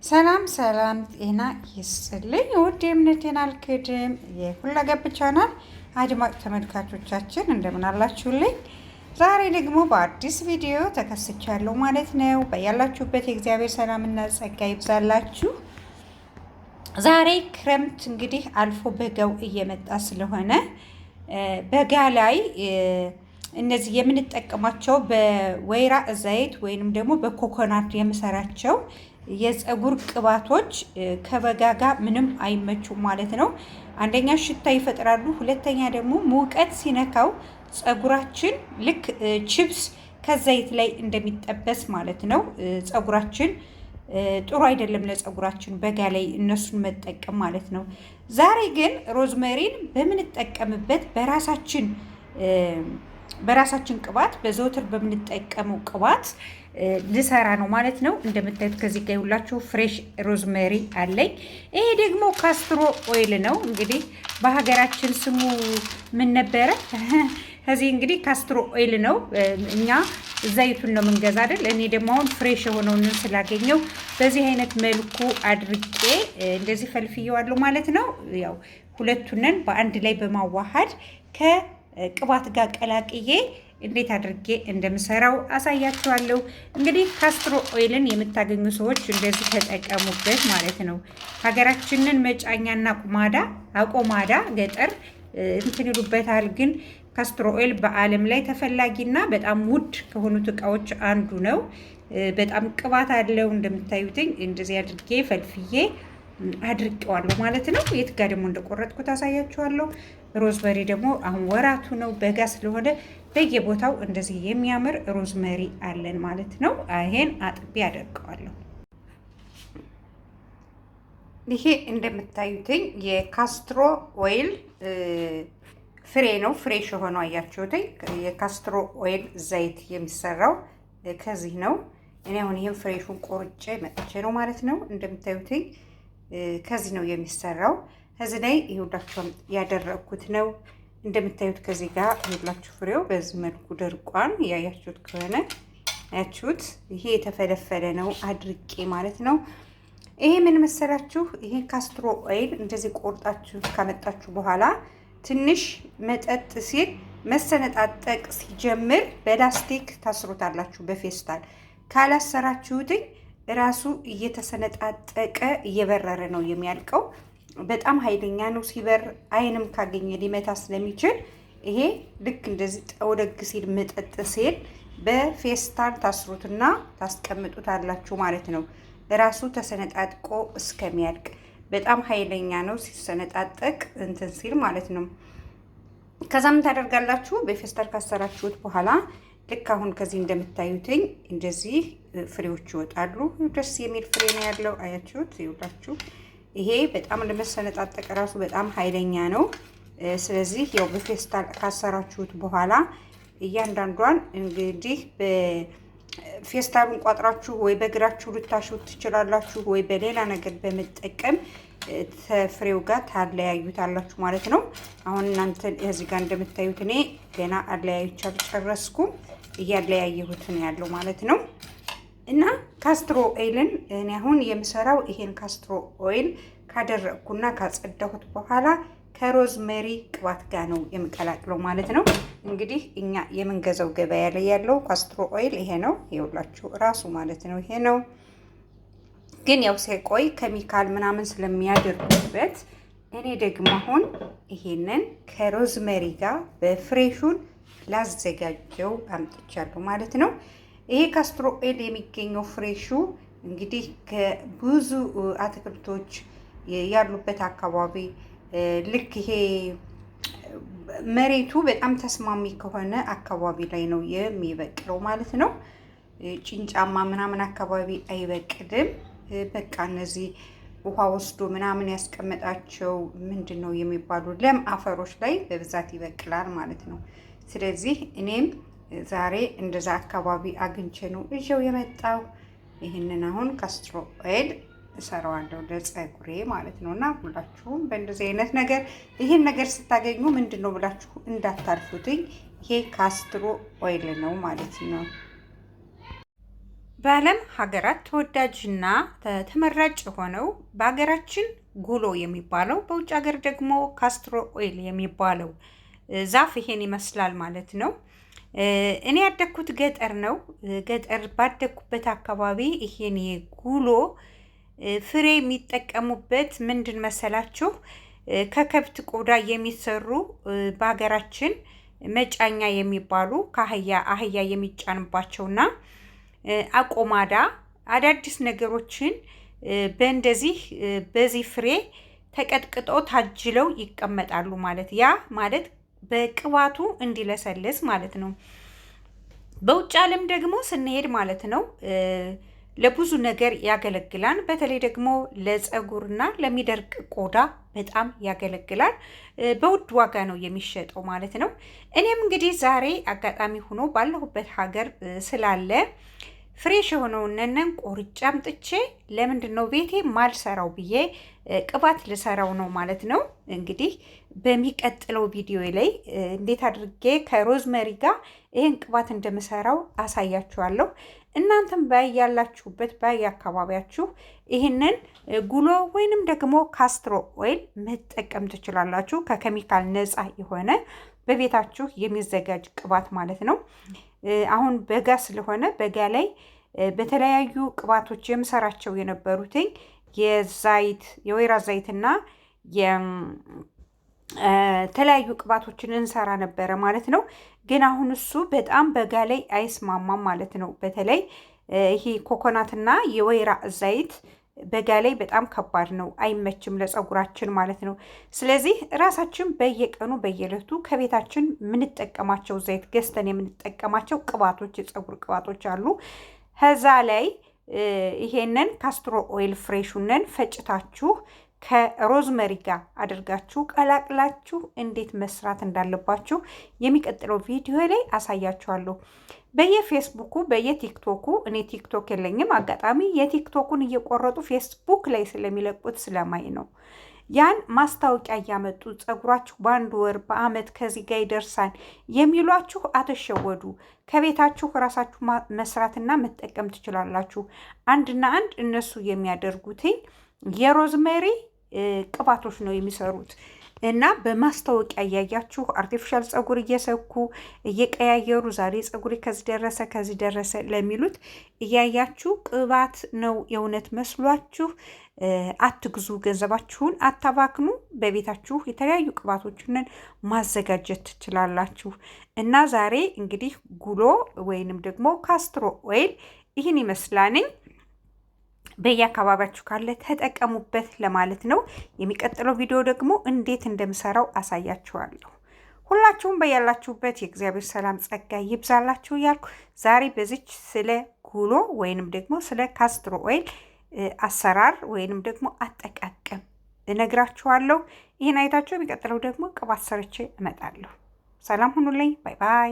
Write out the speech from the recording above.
ሰላም ሰላም ጤና ይስጥልኝ። ውድ የእምነቴን አልክድም የሁለገብ ቻናል አድማጭ ተመልካቾቻችን እንደምን አላችሁልኝ? ዛሬ ደግሞ በአዲስ ቪዲዮ ተከስቻለሁ ማለት ነው። በያላችሁበት የእግዚአብሔር ሰላምና ጸጋ ይብዛላችሁ። ዛሬ ክረምት እንግዲህ አልፎ በጋው እየመጣ ስለሆነ በጋ ላይ እነዚህ የምንጠቀማቸው በወይራ ዘይት ወይንም ደግሞ በኮኮናት የምሰራቸው የፀጉር ቅባቶች ከበጋ ጋር ምንም አይመቹም ማለት ነው። አንደኛ ሽታ ይፈጥራሉ፣ ሁለተኛ ደግሞ ሙቀት ሲነካው ፀጉራችን ልክ ቺፕስ ከዘይት ላይ እንደሚጠበስ ማለት ነው። ፀጉራችን ጥሩ አይደለም ለፀጉራችን በጋ ላይ እነሱን መጠቀም ማለት ነው። ዛሬ ግን ሮዝመሪን በምንጠቀምበት በራሳችን ቅባት በዘውትር በምንጠቀመው ቅባት ልሰራ ነው ማለት ነው። እንደምታዩት ከዚህ ጋር ሁላችሁ ፍሬሽ ሮዝሜሪ አለኝ። ይሄ ደግሞ ካስትሮ ኦይል ነው። እንግዲህ በሀገራችን ስሙ ምን ነበረ? ከዚህ እንግዲህ ካስትሮ ኦይል ነው። እኛ ዘይቱን ነው የምንገዛ አይደል? እኔ ደግሞ አሁን ፍሬሽ የሆነውን ስላገኘው በዚህ አይነት መልኩ አድርቄ እንደዚህ ፈልፍየዋለሁ ማለት ነው። ያው ሁለቱንን በአንድ ላይ በማዋሃድ ከቅባት ጋር ቀላቅዬ እንዴት አድርጌ እንደምሰራው አሳያችኋለሁ። እንግዲህ ካስትሮ ኦይልን የምታገኙ ሰዎች እንደዚህ ተጠቀሙበት ማለት ነው። ሀገራችንን መጫኛና አቆማዳ ገጠር እንትን ይሉበታል። ግን ካስትሮ ኦይል በዓለም ላይ ተፈላጊና በጣም ውድ ከሆኑት እቃዎች አንዱ ነው። በጣም ቅባት አለው። እንደምታዩትኝ እንደዚህ አድርጌ ፈልፍዬ አድርቄዋለሁ ማለት ነው። የት ጋር ደግሞ እንደቆረጥኩት አሳያችኋለሁ። ሮዝመሪ ደግሞ አሁን ወራቱ ነው፣ በጋ ስለሆነ በየቦታው እንደዚህ የሚያምር ሮዝመሪ አለን ማለት ነው። ይሄን አጥቤ አደርቀዋለሁ። ይሄ እንደምታዩትኝ የካስትሮ ኦይል ፍሬ ነው፣ ፍሬሽ የሆነው አያችሁትኝ። የካስትሮ ኦይል ዘይት የሚሰራው ከዚህ ነው። እኔ አሁን ይሄን ፍሬሹን ቆርጬ መጥቼ ነው ማለት ነው። እንደምታዩትኝ ከዚህ ነው የሚሰራው። ከዚህ ላይ ይኸውላችሁ ያደረኩት ነው። እንደምታዩት ከዚህ ጋር ይኸውላችሁ ፍሬው በዚህ መልኩ ደርቋን ያያችሁት ከሆነ አያችሁት። ይሄ የተፈለፈለ ነው አድርቄ ማለት ነው። ይሄ ምን መሰላችሁ? ይሄ ካስትሮ ኦይል እንደዚህ ቆርጣችሁ ካመጣችሁ በኋላ ትንሽ መጠጥ ሲል መሰነጣጠቅ ሲጀምር በላስቲክ ታስሩታላችሁ፣ በፌስታል ካላሰራችሁትኝ ራሱ እየተሰነጣጠቀ እየበረረ ነው የሚያልቀው። በጣም ኃይለኛ ነው። ሲበር አይንም ካገኘ ሊመታ ስለሚችል ይሄ ልክ እንደዚህ ጠውደግ ሲል መጠጥ ሲል በፌስታል ታስሩትና ታስቀምጡታላችሁ ማለት ነው። ራሱ ተሰነጣጥቆ እስከሚያልቅ በጣም ኃይለኛ ነው ሲሰነጣጠቅ እንትን ሲል ማለት ነው። ከዛም ታደርጋላችሁ በፌስታል ካሰራችሁት በኋላ ልክ አሁን ከዚህ እንደምታዩትኝ እንደዚህ ፍሬዎች ይወጣሉ። ደስ የሚል ፍሬ ነው ያለው አያችሁት። ይውላችሁ ይሄ በጣም ለመሰነጣጠቅ ራሱ በጣም ኃይለኛ ነው። ስለዚህ ያው በፌስታል ካሰራችሁት በኋላ እያንዳንዷን እንግዲህ በፌስታሉን ቋጥራችሁ ወይ በእግራችሁ ልታሹት ትችላላችሁ፣ ወይ በሌላ ነገር በመጠቀም ፍሬው ጋር ታለያዩታላችሁ ማለት ነው። አሁን እናንተ እዚህ ጋር እንደምታዩት እኔ ገና አለያዩች አልጨረስኩም፣ እያለያየሁት ነው ያለው ማለት ነው። እና ካስትሮ ኦይልን እኔ አሁን የምሰራው ይሄን ካስትሮ ኦይል ካደረኩና ካጸዳሁት በኋላ ከሮዝሜሪ ቅባት ጋር ነው የምቀላቅለው ማለት ነው። እንግዲህ እኛ የምንገዛው ገበያ ላይ ያለው ካስትሮ ኦይል ይሄ ነው፣ ይኸውላችሁ ራሱ ማለት ነው ይሄ ነው። ግን ያው ሲቆይ ኬሚካል ምናምን ስለሚያደርጉበት እኔ ደግሞ አሁን ይሄንን ከሮዝሜሪ ጋር በፍሬሹን ላዘጋጀው አምጥቻለሁ ማለት ነው። ይሄ ካስትሮ ኦይል የሚገኘው ፍሬሹ እንግዲህ ከብዙ አትክልቶች ያሉበት አካባቢ ልክ ይሄ መሬቱ በጣም ተስማሚ ከሆነ አካባቢ ላይ ነው የሚበቅለው ማለት ነው። ጭንጫማ ምናምን አካባቢ አይበቅልም። በቃ እነዚህ ውሃ ወስዶ ምናምን ያስቀመጣቸው ምንድን ነው የሚባሉ ለም አፈሮች ላይ በብዛት ይበቅላል ማለት ነው። ስለዚህ እኔም ዛሬ እንደዛ አካባቢ አግኝቼ ነው እዤው የመጣው። ይህንን አሁን ካስትሮ ኦይል እሰራዋለሁ ለፀጉሬ ማለት ነው። እና ሁላችሁም በእንደዚህ አይነት ነገር ይህን ነገር ስታገኙ ምንድን ነው ብላችሁ እንዳታልፉትኝ። ይሄ ካስትሮ ኦይል ነው ማለት ነው። በዓለም ሀገራት ተወዳጅና ተመራጭ የሆነው በሀገራችን ጉሎ የሚባለው በውጭ ሀገር ደግሞ ካስትሮ ኦይል የሚባለው ዛፍ ይሄን ይመስላል ማለት ነው። እኔ ያደግኩት ገጠር ነው። ገጠር ባደግኩበት አካባቢ ይሄን የጉሎ ፍሬ የሚጠቀሙበት ምንድን መሰላችሁ? ከከብት ቆዳ የሚሰሩ በሀገራችን መጫኛ የሚባሉ አህያ የሚጫንባቸውና አቆማዳ አዳዲስ ነገሮችን በዚህ ፍሬ ተቀጥቅጠው ታጅለው ይቀመጣሉ ማለት ያ ማለት በቅባቱ እንዲለሰልስ ማለት ነው። በውጭ ዓለም ደግሞ ስንሄድ ማለት ነው ለብዙ ነገር ያገለግላል። በተለይ ደግሞ ለፀጉርና ለሚደርቅ ቆዳ በጣም ያገለግላል። በውድ ዋጋ ነው የሚሸጠው ማለት ነው። እኔም እንግዲህ ዛሬ አጋጣሚ ሆኖ ባለሁበት ሀገር ስላለ ፍሬሽ የሆነውን ቆርጬ አምጥቼ ለምንድን ነው ቤቴ ማልሰራው ብዬ ቅባት ልሰራው ነው ማለት ነው። እንግዲህ በሚቀጥለው ቪዲዮ ላይ እንዴት አድርጌ ከሮዝመሪ ጋር ይህን ቅባት እንደምሰራው አሳያችኋለሁ። እናንተም ባያላችሁበት አካባቢያችሁ ይህንን ጉሎ ወይንም ደግሞ ካስትሮ ኦይል መጠቀም ትችላላችሁ። ከኬሚካል ነፃ የሆነ በቤታችሁ የሚዘጋጅ ቅባት ማለት ነው። አሁን በጋ ስለሆነ በጋ ላይ በተለያዩ ቅባቶች የምሰራቸው የነበሩትኝ የወይራ ዘይትና የተለያዩ ቅባቶችን እንሰራ ነበረ ማለት ነው። ግን አሁን እሱ በጣም በጋ ላይ አይስማማም ማለት ነው። በተለይ ይሄ ኮኮናትና የወይራ ዘይት በጋ ላይ በጣም ከባድ ነው፣ አይመችም ለፀጉራችን ማለት ነው። ስለዚህ ራሳችን በየቀኑ በየዕለቱ ከቤታችን የምንጠቀማቸው ዘይት ገዝተን የምንጠቀማቸው ቅባቶች የፀጉር ቅባቶች አሉ። ከዛ ላይ ይሄንን ካስትሮ ኦይል ፍሬሹንን ፈጭታችሁ ከሮዝመሪ ጋር አድርጋችሁ ቀላቅላችሁ እንዴት መስራት እንዳለባችሁ የሚቀጥለው ቪዲዮ ላይ አሳያችኋለሁ። በየፌስቡኩ በየቲክቶኩ እኔ ቲክቶክ የለኝም፣ አጋጣሚ የቲክቶኩን እየቆረጡ ፌስቡክ ላይ ስለሚለቁት ስለማይ ነው። ያን ማስታወቂያ እያመጡ ፀጉራችሁ በአንድ ወር በአመት ከዚህ ጋር ይደርሳል የሚሏችሁ አትሸወዱ። ከቤታችሁ ራሳችሁ መስራትና መጠቀም ትችላላችሁ። አንድና አንድ እነሱ የሚያደርጉትኝ የሮዝሜሪ ቅባቶች ነው የሚሰሩት እና በማስታወቂያ እያያችሁ አርቲፊሻል ፀጉር እየሰኩ እየቀያየሩ ዛሬ ፀጉሬ ከዚህ ደረሰ ለሚሉት እያያችሁ ቅባት ነው የእውነት መስሏችሁ አትግዙ፣ ገንዘባችሁን አታባክኑ። በቤታችሁ የተለያዩ ቅባቶችን ማዘጋጀት ትችላላችሁ። እና ዛሬ እንግዲህ ጉሎ ወይንም ደግሞ ካስትሮ ኦይል ይህን ይመስላልኝ። በየአካባቢያችሁ ካለ ተጠቀሙበት ለማለት ነው። የሚቀጥለው ቪዲዮ ደግሞ እንዴት እንደምሰራው አሳያችኋለሁ። ሁላችሁም በያላችሁበት የእግዚአብሔር ሰላም ጸጋ ይብዛላችሁ እያልኩ ዛሬ በዚች ስለ ጉሎ ወይንም ደግሞ ስለ ካስትሮ ኦይል አሰራር ወይንም ደግሞ አጠቃቀም እነግራችኋለሁ። ይህን አይታችሁ የሚቀጥለው ደግሞ ቅባት ሰርቼ እመጣለሁ። ሰላም ሁኑልኝ። ባይ ባይ።